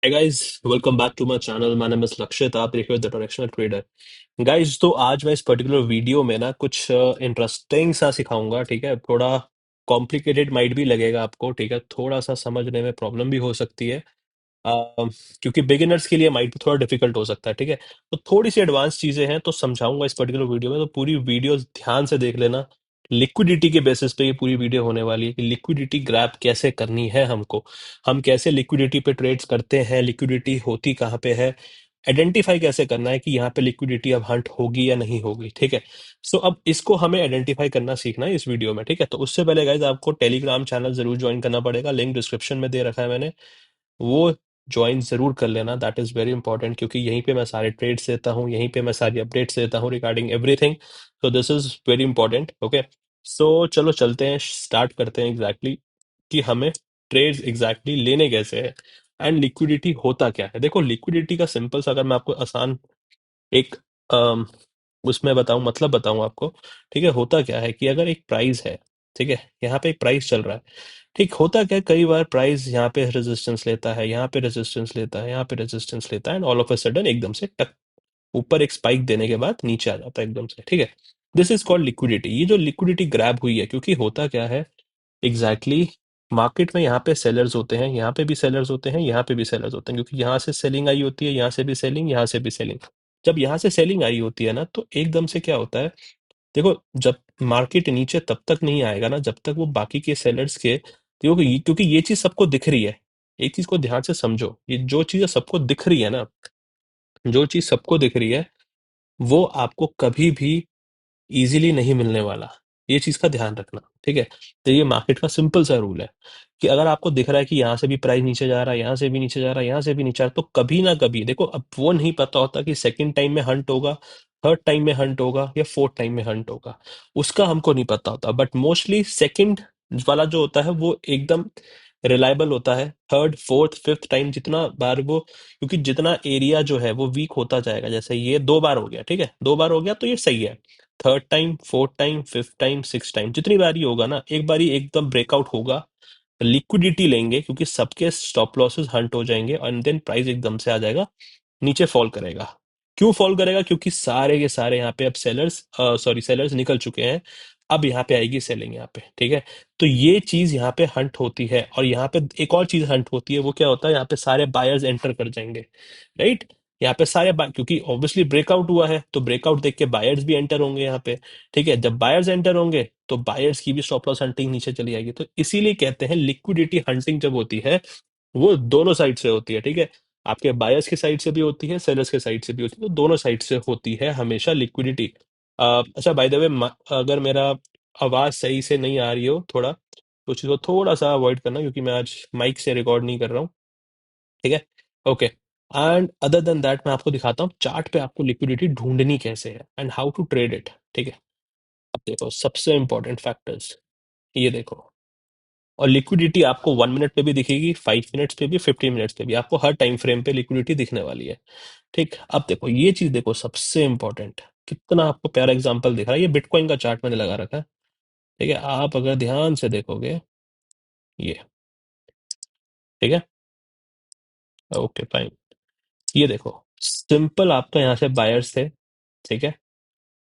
Hey guys, welcome back to my channel. My name is Lakshit. आप देख रहे हो द डायरेक्शनल ट्रेडर। गाइस, तो आज मैं इस पर्टिकुलर वीडियो में ना कुछ इंटरेस्टिंग सा सिखाऊंगा। ठीक है, थोड़ा कॉम्प्लिकेटेड माइट भी लगेगा आपको। ठीक है, थोड़ा सा समझने में प्रॉब्लम भी हो सकती है। क्योंकि बिगिनर्स के लिए माइट भी थोड़ा डिफिकल्ट हो सकता है। ठीक है, तो थोड़ी सी एडवांस चीजें हैं तो समझाऊंगा इस पर्टिकुलर वीडियो में, तो पूरी वीडियो ध्यान से देख लेना। लिक्विडिटी के बेसिस पे ये पूरी वीडियो होने वाली है कि लिक्विडिटी ग्रैब कैसे करनी है हमको, हम कैसे लिक्विडिटी पे ट्रेड्स करते हैं, लिक्विडिटी होती कहाँ पे है, आइडेंटिफाई कैसे करना है कि यहाँ पे लिक्विडिटी अब हंट होगी या नहीं होगी। ठीक है, सो अब इसको हमें आइडेंटिफाई करना सीखना है इस वीडियो में। ठीक है, तो उससे पहले गाइज आपको टेलीग्राम चैनल जरूर ज्वाइन करना पड़ेगा, लिंक डिस्क्रिप्शन में दे रखा है मैंने। वो ज्वाइन जरूर कर लेना, दैट इज वेरी इंपॉर्टेंट, क्योंकि यहीं पे मैं सारे ट्रेड्स देता हूँ, यहीं पे मैं सारी अपडेट्स देता हूँ रिगार्डिंग एवरीथिंग। तो this is very important. Okay, so चलो चलते हैं, स्टार्ट करते हैं एग्जैक्टली कि हमें ट्रेड्स एग्जैक्टली लेने कैसे हैं एंड लिक्विडिटी होता क्या है। देखो, लिक्विडिटी का सिंपल सा अगर मैं आपको आसान एक अम, उसमें बताऊं, मतलब बताऊं आपको। ठीक है, होता क्या है कि अगर एक प्राइस है, ठीक है, यहाँ पे एक प्राइस चल रहा है। ठीक, होता क्या है, कई बार प्राइस यहाँ पे रेजिस्टेंस लेता है, यहाँ पे रेजिस्टेंस लेता है, यहाँ पे रेजिस्टेंस लेता है, and all of a sudden एकदम से टक ऊपर एक स्पाइक देने के बाद नीचे आ जाता है एकदम से। ठीक है, दिस इज कॉल्ड लिक्विडिटी। ये जो लिक्विडिटी ग्रैब हुई है, क्योंकि होता क्या है एग्जैक्टली मार्केट में, यहाँ पे सेलर्स होते हैं, यहाँ पे भी सेलर्स होते हैं, यहाँ पे भी सेलर्स होते हैं, क्योंकि यहाँ से सेलिंग आई होती है, यहाँ से भी सेलिंग, यहाँ से भी सेलिंग। जब यहाँ से सेलिंग आई होती है ना, तो एकदम से क्या होता है, देखो, जब मार्केट नीचे तब तक नहीं आएगा ना जब तक वो बाकी के सेलर्स के, क्योंकि ये चीज सबको दिख रही है। एक चीज को ध्यान से समझो, ये जो चीज सबको दिख रही है ना, जो चीज सबको दिख रही है, वो आपको कभी भी इजीली नहीं मिलने वाला। ये चीज का ध्यान रखना। ठीक है, तो ये मार्केट का सिंपल सा रूल है कि अगर आपको दिख रहा है कि यहाँ से भी प्राइस नीचे जा रहा है, यहाँ से भी नीचे जा रहा है, यहाँ से भी नीचे आ रहा है, तो कभी ना कभी देखो, अब वो नहीं पता होता कि सेकंड टाइम में हंट होगा, थर्ड टाइम में हंट होगा, या फोर्थ टाइम में हंट होगा। उसका हमको नहीं पता होता, बट मोस्टली सेकंड वाला जो होता है वो एकदम रिलायबल होता है। थर्ड फोर्थ फिफ्थ टाइम जितना बार वो, क्योंकि जितना एरिया जो है वो वीक होता जाएगा, जैसे ये दो बार हो गया, ठीक है, दो बार हो गया तो ये सही है। Third time, fourth time, fifth time, six time, जितनी बारी होगा ना, एक बारी एकदम ब्रेकआउट होगा, लिक्विडिटी लेंगे क्योंकि सबके स्टॉप लॉसेस हंट हो जाएंगे, एंड देन प्राइस एकदम से आ जाएगा, नीचे फॉल करेगा। क्यों फॉल करेगा? क्योंकि सारे के सारे यहाँ पे अब सेलर्स निकल चुके हैं। अब यहाँ पे आएगी सेलिंग यहाँ पे। ठीक है, तो ये चीज यहाँ पे हंट होती है, और यहाँ पे एक और चीज हंट होती है, वो क्या होता है, यहाँ पे सारे बायर्स एंटर कर जाएंगे। राइट, यहाँ पे क्योंकि ऑब्वियसली ब्रेकआउट हुआ है, तो ब्रेकआउट देख के बायर्स भी एंटर होंगे यहाँ पे। ठीक है, जब बायर्स एंटर होंगे तो बायर्स की भी स्टॉप लॉस हंटिंग नीचे चली जाएगी। तो इसीलिए कहते हैं लिक्विडिटी हंटिंग जब होती है, वो दोनों साइड से होती है। ठीक है, आपके बायर्स की साइड से भी होती है, सेलर्स के साइड से भी होती है, तो दोनों साइड से होती है हमेशा लिक्विडिटी। अच्छा, बाय द वे, अगर मेरा आवाज सही से नहीं आ रही हो थोड़ा, तो चीज़ को थोड़ा सा अवॉइड करना, क्योंकि मैं आज माइक से रिकॉर्ड नहीं कर रहा हूँ। ठीक है, okay. And other than that मैं आपको दिखाता हूँ चार्ट पे आपको लिक्विडिटी ढूंढनी कैसे है and how to trade it. ठीक है, अब देखो सबसे इंपॉर्टेंट फैक्टर्स, ये देखो। और लिक्विडिटी आपको 1 मिनट पे भी दिखेगी, 5 मिनट्स पे भी, 15 मिनट्स पे भी, आपको हर टाइम फ्रेम पे लिक्विडिटी दिखने वाली है। ठीक, अब देखो ये चीज देखो, सबसे इंपॉर्टेंट, कितना आपको प्यारा एग्जांपल दिख रहा है, ये बिटकॉइन का चार्ट मैंने लगा रखा है। ठीक है, आप अगर ध्यान से देखोगे, ये, ठीक है, ओके फाइन, ये देखो, सिंपल आपका यहाँ से बायर्स थे। ठीक है,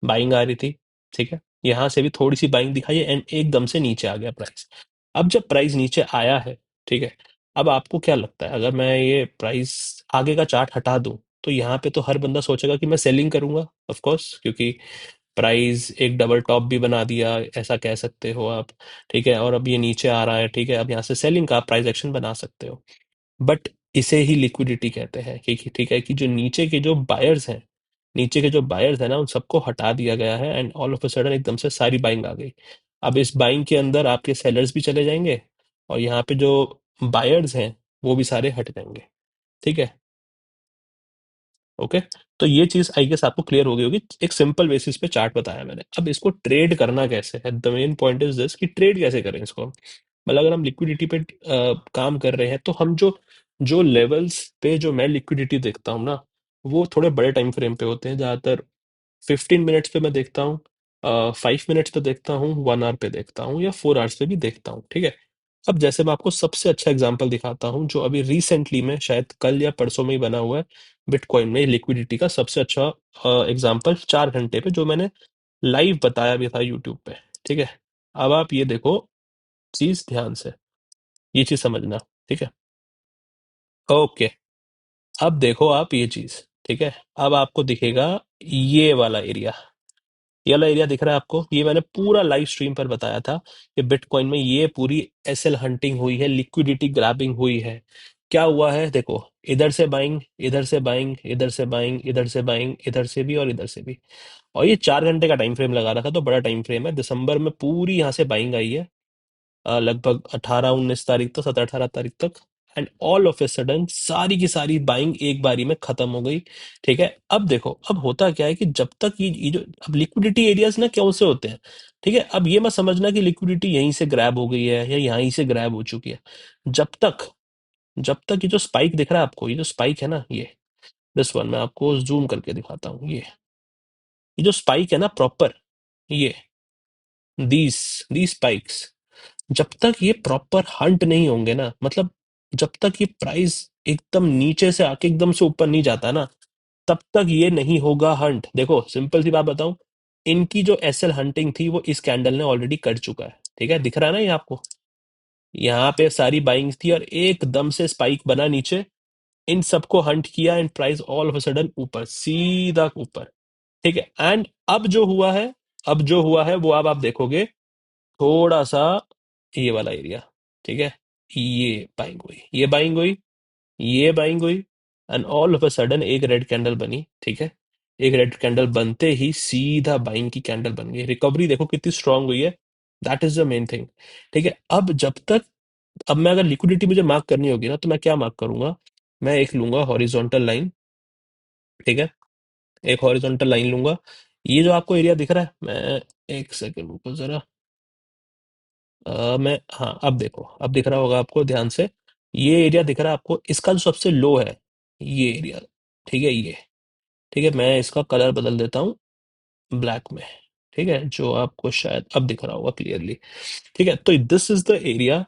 बाइंग आ रही थी। ठीक है, यहाँ से भी थोड़ी सी बाइंग दिखाई एंड एकदम से नीचे आ गया प्राइस। अब जब प्राइस नीचे आया है, ठीक है, अब आपको क्या लगता है, अगर मैं ये प्राइस आगे का चार्ट हटा दूं, तो यहाँ पे तो हर बंदा सोचेगा कि मैं सेलिंग करूंगा, ऑफ कोर्स, क्योंकि प्राइस एक डबल टॉप भी बना दिया, ऐसा कह सकते हो आप। ठीक है, और अब ये नीचे आ रहा है। ठीक है, अब यहाँ से सेलिंग का प्राइस एक्शन बना सकते हो, बट इसे ही लिक्विडिटी कहते हैं। कि ठीक है, कि जो नीचे के जो बायर्स हैं, नीचे के जो बायर्स हैं ना, उन सबको हटा दिया गया है, and all of a sudden एकदम से सारी बाइंग आ गई। अब इस बाइंग के अंदर आपके सेलर्स भी चले जाएंगे, और यहाँ पे जो बायर्स हैं वो भी सारे हट जाएंगे। ठीक है, ओके, तो ये चीज आई गेस आपको क्लियर हो गई होगी। एक सिंपल बेसिस पे चार्ट बताया मैंने, अब इसको ट्रेड करना कैसे है, the main point is this, कि ट्रेड कैसे करें इसको। मतलब अगर हम लिक्विडिटी पे काम कर रहे हैं, तो हम जो जो लेवल्स पे जो मैं लिक्विडिटी देखता हूँ ना, वो थोड़े बड़े टाइम फ्रेम पे होते हैं ज्यादातर। 15 मिनट्स पे मैं देखता हूँ, 5 मिनट्स पे देखता हूँ, 1 आवर पे देखता हूँ, या 4 आवर्स पे भी देखता हूँ। ठीक है, अब जैसे मैं आपको सबसे अच्छा एग्जांपल दिखाता हूँ जो अभी रिसेंटली में शायद कल या परसों में ही बना हुआ है, बिटकॉइन में लिक्विडिटी का सबसे अच्छा एग्जांपल 4 घंटे पे जो मैंने लाइव बताया भी था यूट्यूब पे। ठीक है, अब आप ये देखो चीज ध्यान से, ये चीज समझना। ठीक है, ओके, अब देखो आप ये चीज। ठीक है, अब आपको दिखेगा ये वाला एरिया, ये वाला एरिया दिख रहा है आपको, ये मैंने पूरा लाइव स्ट्रीम पर बताया था कि बिटकॉइन में ये पूरी एसएल हंटिंग हुई है, लिक्विडिटी ग्रैबिंग हुई है। क्या हुआ है देखो, इधर से बाइंग, इधर से बाइंग, इधर से बाइंग, इधर से बाइंग, इधर से भी और इधर से भी। और ये 4 घंटे का टाइम फ्रेम लगा रखा, तो बड़ा टाइम फ्रेम है। दिसंबर में पूरी यहाँ से बाइंग आई है, लगभग 18-19 तारीख तक, 17-18 तारीख तक। And all of a sudden सारी की सारी बाइंग एक बारी में खत्म हो गई। ठीक है, अब देखो अब होता क्या है कि जब तक ये जो अब लिक्विडिटी एरियाज ना क्यों से होते हैं। ठीक है, अब ये मत समझना कि लिक्विडिटी यहीं से ग्रैब हो गई है या यहीं से ग्रैब हो चुकी है। जब तक जब तक ये जो स्पाइक दिख रहा है आपको, ये जो स्पाइक है ना, ये दिस वन मैं आपको जूम करके दिखाता हूँ। ये जो स्पाइक है ना प्रॉपर, ये दीज दीज स्पाइक्स, जब तक ये प्रॉपर हंट नहीं होंगे ना, मतलब जब तक ये प्राइस एकदम नीचे से आके एकदम से ऊपर नहीं जाता ना, तब तक ये नहीं होगा हंट। देखो सिंपल सी बात बताऊं, इनकी जो एसएल हंटिंग थी वो इस कैंडल ने ऑलरेडी कर चुका है। ठीक है, दिख रहा है ना ये आपको, यहाँ पे सारी बाइंग थी और एकदम से स्पाइक बना नीचे, इन सबको हंट किया and price all of a sudden ऊपर, सीधा ऊपर। ठीक है, एंड अब जो हुआ है, अब जो हुआ है वो अब आप देखोगे थोड़ा सा ये वाला एरिया। ठीक है, ये बाइंग हुई, ये बाइंग हुई, ये बाइंग हुई, and all of a sudden एक रेड कैंडल बनी। ठीक है, एक रेड कैंडल बनते ही सीधा बाइंग की कैंडल बन गई। रिकवरी देखो कितनी स्ट्रांग हुई है, that is the main thing. ठीक है, अब जब तक, अब मैं अगर लिक्विडिटी मुझे मार्क करनी होगी ना, तो मैं क्या मार्क करूंगा, मैं एक लूंगा हॉरिजॉन्टल लाइन। ठीक है, एक हॉरिजॉन्टल लाइन लूंगा। ये जो आपको एरिया दिख रहा है, मैं एक सेकंड रुको जरा, मैं हाँ अब देखो, अब दिख रहा होगा आपको ध्यान से, ये एरिया दिख रहा है आपको, इसका जो सबसे लो है ये एरिया। ठीक है, ये, ठीक है, मैं इसका कलर बदल देता हूँ ब्लैक में। ठीक है, जो आपको शायद अब दिख रहा होगा क्लियरली। ठीक है, तो दिस इज द एरिया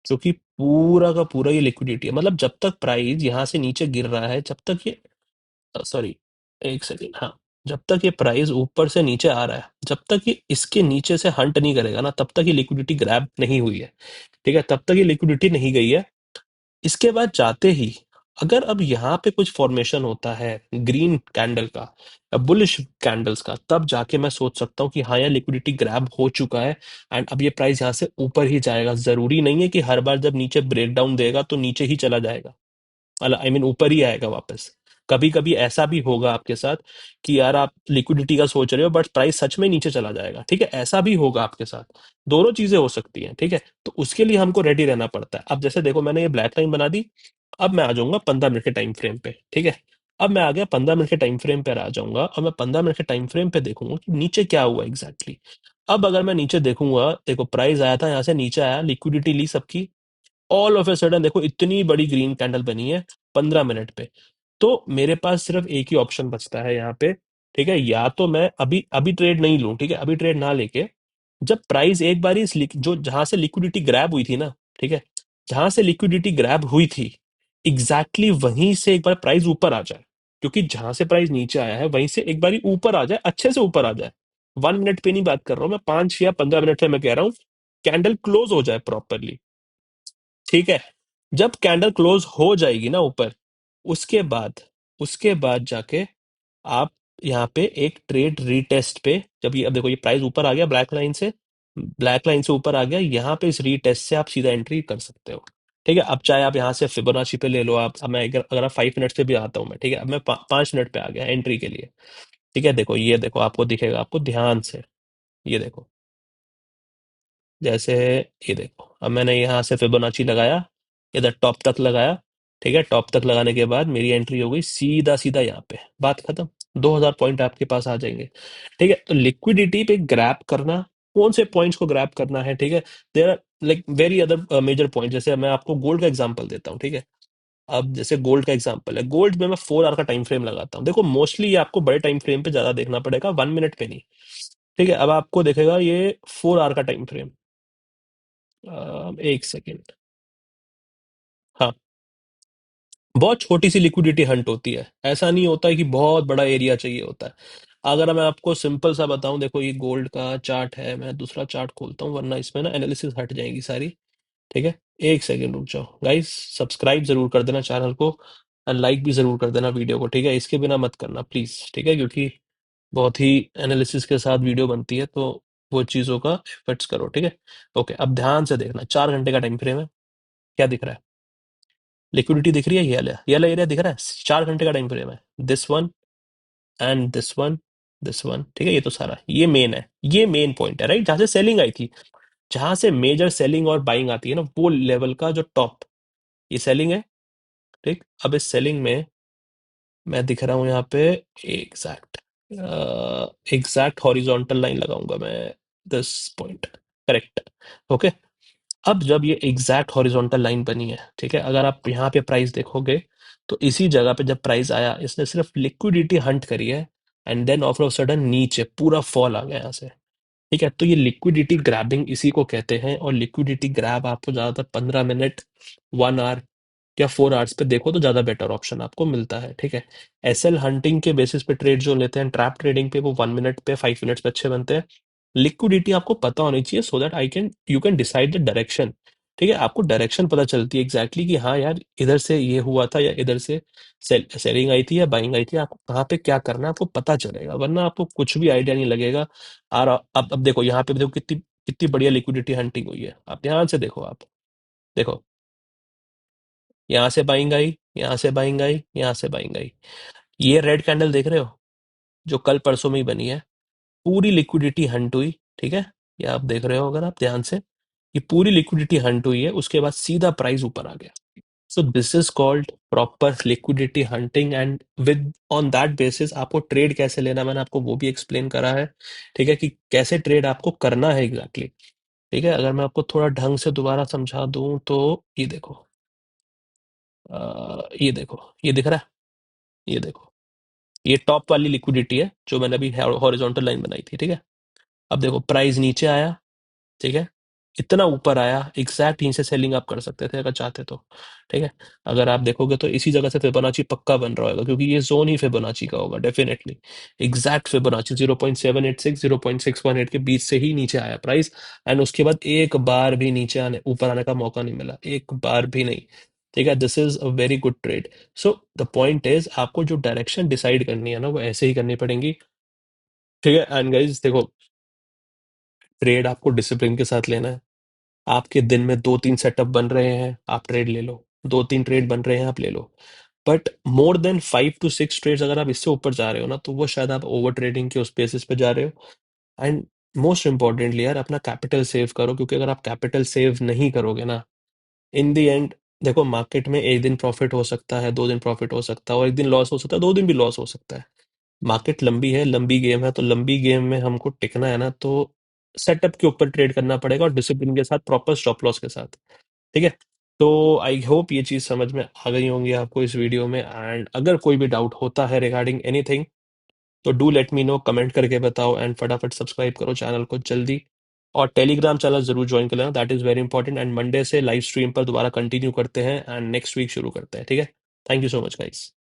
जो कि पूरा का पूरा ये लिक्विडिटी है। मतलब जब तक प्राइस यहाँ से नीचे गिर रहा है, जब तक ये, सॉरी एक सेकेंड, हाँ, जब तक ये प्राइस ऊपर से नीचे आ रहा है, जब तक ये इसके नीचे से हंट नहीं करेगा ना, तब तक ये लिक्विडिटी ग्रैब नहीं हुई है। ठीक है, तब तक ये लिक्विडिटी नहीं गई है। इसके बाद जाते ही अगर अब यहाँ पे कुछ फॉर्मेशन होता है ग्रीन कैंडल का या बुलिश कैंडल्स का, तब जाके मैं सोच सकता हूँ कि हाँ यार लिक्विडिटी ग्रैब हो चुका है एंड अब ये प्राइस यहाँ से ऊपर ही जाएगा। जरूरी नहीं है कि हर बार जब नीचे ब्रेकडाउन देगा तो नीचे ही चला जाएगा, आई मीन ऊपर ही आएगा वापस। कभी कभी ऐसा भी होगा आपके साथ कि यार आप लिक्विडिटी का सोच रहे हो बट प्राइस सच में नीचे चला जाएगा। ठीक है, ऐसा भी होगा आपके साथ, दोनों चीजें हो सकती हैं। ठीक है, तो उसके लिए हमको रेडी रहना पड़ता है। अब जैसे देखो मैंने ये ब्लैक लाइन बना दी, अब मैं आ जाऊंगा 15 मिनट के टाइम फ्रेम पे। ठीक है, अब मैं आ गया 15 मिनट के टाइम फ्रेम पे आ जाऊंगा और मैं 15 मिनट के टाइम फ्रेम पे देखूंगा कि नीचे क्या हुआ एग्जैक्टली अब अगर मैं नीचे देखूंगा, देखो प्राइस आया था यहाँ से नीचे आया, लिक्विडिटी ली सबकी, ऑल ऑफ ए सडन देखो इतनी बड़ी ग्रीन कैंडल बनी है 15 मिनट पे। तो मेरे पास सिर्फ एक ही ऑप्शन बचता है यहाँ पे। ठीक है, या तो मैं अभी अभी ट्रेड नहीं लूं, ठीक है, अभी ट्रेड ना लेके जब प्राइस एक बार इस जो जहां से लिक्विडिटी ग्रैब हुई थी ना, ठीक है, जहां से लिक्विडिटी ग्रैब हुई थी एग्जैक्टली वहीं से एक बार प्राइस ऊपर आ जाए, क्योंकि जहां से प्राइस नीचे आया है वहीं से एक बार ऊपर आ जाए, अच्छे से ऊपर आ जाए। 1 मिनट पे नहीं बात कर रहा हूं मैं, 5 या 15 मिनट पे मैं कह रहा हूं, कैंडल क्लोज हो जाए प्रॉपरली। ठीक है, जब कैंडल क्लोज हो जाएगी ना ऊपर, उसके बाद जाके आप यहाँ पे एक ट्रेड रीटेस्ट पे, जब ये अब देखो ये प्राइस ऊपर आ गया ब्लैक लाइन से ऊपर आ गया, यहाँ पे इस रीटेस्ट से आप सीधा एंट्री कर सकते हो। ठीक है, अब चाहे आप यहाँ से फिबोनाची पे ले लो आप, अब मैं अगर आप 5 मिनट से भी आता हूँ मैं, ठीक है, अब मैं 5 मिनट पे आ गया एंट्री के लिए। ठीक है, देखो ये देखो आपको दिखेगा, आपको ध्यान से ये देखो, जैसे ये देखो अब मैंने यहाँ से फिबोनाची लगाया, इधर टॉप तक लगाया। ठीक है, टॉप तक लगाने के बाद मेरी एंट्री हो गई सीधा सीधा यहाँ पे, बात खत्म। 2000 पॉइंट आपके पास आ जाएंगे। ठीक है, तो लिक्विडिटी पे ग्रैब करना, कौन से पॉइंट्स को ग्रैब करना है। ठीक है, there are like very other major point. जैसे मैं आपको गोल्ड का एग्जांपल देता हूँ। ठीक है, अब जैसे गोल्ड का एग्जांपल है, गोल्ड में मैं 4 आवर का टाइम फ्रेम लगाता हूँ। देखो मोस्टली ये आपको बड़े टाइम फ्रेम पे ज्यादा देखना पड़ेगा, 1 मिनट पे नहीं। ठीक है, अब आपको देखेगा ये 4 आवर का टाइम फ्रेम, एक सेकेंड। हाँ, बहुत छोटी सी लिक्विडिटी हंट होती है, ऐसा नहीं होता है कि बहुत बड़ा एरिया चाहिए होता है। अगर मैं आपको सिंपल सा बताऊं, देखो ये गोल्ड का चार्ट है, मैं दूसरा चार्ट खोलता हूँ वरना इसमें ना एनालिसिस हट जाएगी सारी। ठीक है, एक सेकेंड रुक जाओ गाइस, सब्सक्राइब जरूर कर देना चैनल को, और लाइक भी जरूर कर देना वीडियो को, ठीक है, इसके बिना मत करना प्लीज, ठीक है, क्योंकि बहुत ही एनालिसिस के साथ वीडियो बनती है, तो वो चीज़ों का एफर्ट्स करो, ठीक है। ओके, अब ध्यान से देखना, 4 घंटे का टाइम फ्रेम है, क्या दिख रहा है? लिक्विडिटी दिख रही है, ये वाला एरिया दिख रहा है, 4 घंटे का टाइम फ्रेम है, this one and this one, this one, ठीक है, ये तो सारा ये मेन है, ये मेन पॉइंट है, राइट, जहां से सेलिंग आई थी, जहां से मेजर सेलिंग और बाइंग आती है ना, वो लेवल का जो टॉप, ये सेलिंग है। ठीक, अब इस सेलिंग में मैं दिख रहा हूँ यहाँ पे, एग्जैक्ट एग्जैक्ट हॉरिजॉन्टल लाइन लगाऊंगा मैं, दिस पॉइंट, करेक्ट। ओके, अब जब ये एग्जैक्ट हॉरिजॉन्टल लाइन बनी है, ठीक है, अगर आप यहाँ पे प्राइस देखोगे, तो इसी जगह पे जब प्राइस आया, इसने सिर्फ लिक्विडिटी हंट करी है, and then off off sudden नीचे पूरा फॉल आ गया यहाँ से। ठीक है, तो ये लिक्विडिटी ग्रैबिंग इसी को कहते हैं, और लिक्विडिटी ग्रैब आपको ज्यादातर 15 मिनट, 1 आवर या 4 आवर्स पे देखो तो ज्यादा बेटर ऑप्शन आपको मिलता है। ठीक है, एसएल हंटिंग के बेसिस पे ट्रेड जो लेते हैं, ट्रैप ट्रेडिंग पे वो 1 मिनट पे, 5 मिनट्स पे अच्छे बनते हैं। लिक्विडिटी आपको पता होनी चाहिए, so that I can you can decide the direction. ठीक है, आपको डायरेक्शन पता चलती है एग्जैक्टली कि हाँ यार, इधर से ये हुआ था या इधर से सेलिंग आई थी या बाइंग आई थी, आपको कहाँ पे क्या करना है आपको पता चलेगा, वरना आपको कुछ भी आइडिया नहीं लगेगा। और अब देखो यहाँ पे देखो कितनी कितनी बढ़िया लिक्विडिटी हंटिंग हुई है, आप ध्यान से देखो, आप देखो, यहाँ से बाइंग आई, यहाँ से बाइंग आई, यहाँ से बाइंग आई, ये रेड कैंडल देख रहे हो, जो कल परसों में ही बनी है, पूरी लिक्विडिटी हंट हुई। ठीक है, ये आप देख रहे हो अगर आप ध्यान से, ये पूरी लिक्विडिटी हंट हुई है, उसके बाद सीधा प्राइस ऊपर आ गया। So this is called proper liquidity hunting, and with on that basis आपको ट्रेड कैसे लेना, मैंने आपको वो भी एक्सप्लेन करा है। ठीक है, कि कैसे ट्रेड आपको करना है एग्जैक्टली exactly। ठीक है, अगर मैं आपको थोड़ा ढंग से दोबारा समझा दूं तो ये देखो, ये देखो, ये दिख रहा है, ये देखो, ये टॉप वाली लिक्विडिटी है जो मैंने अभी हॉरिजॉन्टल लाइन बनाई थी। ठीक है, अब देखो प्राइस नीचे आया, ठीक है, इतना ऊपर आया, एग्जैक्ट यहीं से सेलिंग आप कर सकते थे अगर चाहते तो। ठीक है, अगर आप देखोगे तो इसी जगह से फिबोनाची पक्का बन रहा होगा, क्योंकि ये जोन ही फिबोनाची का होगा डेफिनेटली, एग्जैक्ट फिबोनाची 0.786 0.618 के बीच से ही नीचे आया प्राइस, एंड उसके बाद एक बार भी नीचे आने ऊपर आने का मौका नहीं मिला, एक बार भी नहीं। ठीक है, this is a very good trade. So the point is, आपको जो डायरेक्शन डिसाइड करनी है ना, वो ऐसे ही करनी पड़ेगी। ठीक है, एंड गाइस देखो, ट्रेड आपको डिसिप्लिन के साथ लेना है। आपके दिन में 2-3 सेटअप बन रहे हैं, आप ट्रेड ले लो, 2-3 ट्रेड बन रहे हैं, आप ले लो, but more than 5 to 6 trades अगर आप इससे ऊपर जा रहे हो ना, तो वो शायद आप ओवर ट्रेडिंग के उस बेसिस पे जा रहे हो। एंड मोस्ट इंपॉर्टेंटली यार, अपना कैपिटल सेव करो, क्योंकि अगर आप कैपिटल सेव नहीं करोगे ना, इन द एंड देखो, मार्केट में एक दिन प्रॉफिट हो सकता है, 2 दिन प्रॉफिट हो सकता है, और एक दिन लॉस हो सकता है, 2 दिन भी लॉस हो सकता है। मार्केट लंबी है, लंबी गेम है, तो लंबी गेम में हमको टिकना है ना, तो सेटअप के ऊपर ट्रेड करना पड़ेगा, और डिसिप्लिन के साथ, प्रॉपर स्टॉप लॉस के साथ। ठीक है, तो आई होप ये चीज समझ में आ गई होंगी आपको इस वीडियो में, एंड अगर कोई भी डाउट होता है रिगार्डिंग एनीथिंग, तो do let me know, comment करके बताओ, एंड फटाफट सब्सक्राइब करो चैनल को जल्दी, और टेलीग्राम चैनल जरूर ज्वाइन कर लेना, that is very important. And Monday से लाइव स्ट्रीम पर दोबारा कंटिन्यू करते हैं, एंड नेक्स्ट वीक शुरू करते हैं। ठीक है, thank you so much guys.